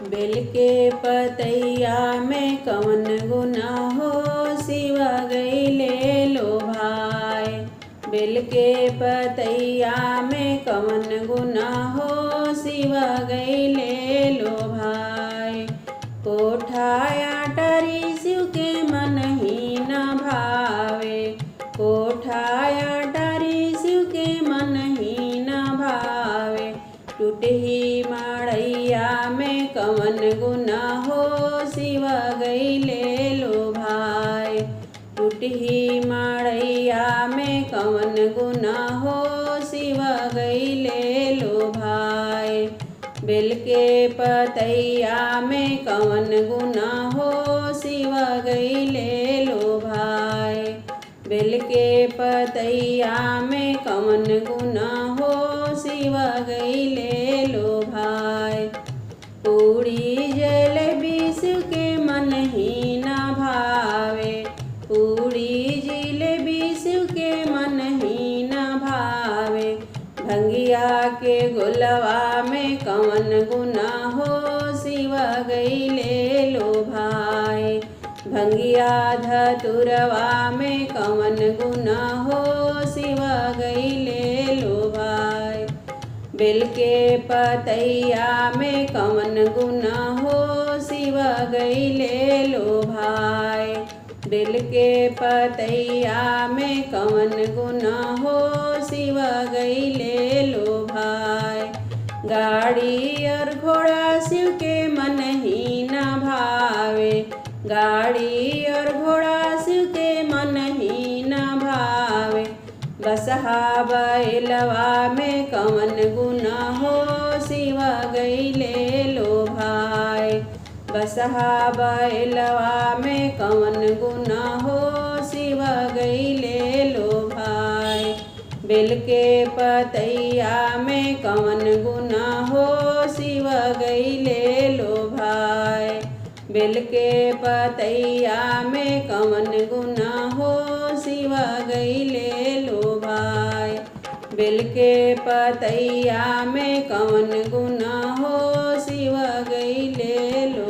बेल के पतैया में कवन गुना हो, शिव गईले लो भाई। बेल के पतैया में कवन गुना हो, शिव गईले लो भाई। कोठाया टरी शिव के मन ही न भावे, कोठाया टरी शिव के मन ही न भावे। टूटही मड़ैया में कवन गुना हो, शिव गईले लो भाई। टूटही मड़ैया में कवन गुना हो, शिव गईले लो भाई। बेल के पतैया में कवन गुना हो, शिव गईले लो भाई। बेल के पतैया में कवन गुना हो, शिव गईले लो भाई। पूड़ी जलेबी शिव के मन ही न भावे, पूड़ी जलेबी शिव के मन ही न भावे। भंगिया के गोलवा में कवन गुना हो, शिव गईले लो भाई। भंगिया धतुरवा में कवन गुना हो, शिव गईले लो भाई। बेल के पतैया में कवन गुना हो, शिव गईले लो भाई। बेल के पतैया में कवन गुना हो, शिव गईले लो भाई। गाड़ी और घोड़ा शिव के मन ही न भावे, गाड़ी और घोड़ा शिव के मन ही न भावे। बसहा बैलवा में कवन गुना हो, शिव गईले लो भाई। बसहा बैलवा में कवन गुना हो, शिव गईले लो भाई। बेल के पतैया में कवन गुना हो, शिव गईले लो भाई। बेल के पतैया में कवन गुना हो, शिव गईले लो भाई। बेल के पतैया में कवन गुना हो, शिव गईले लो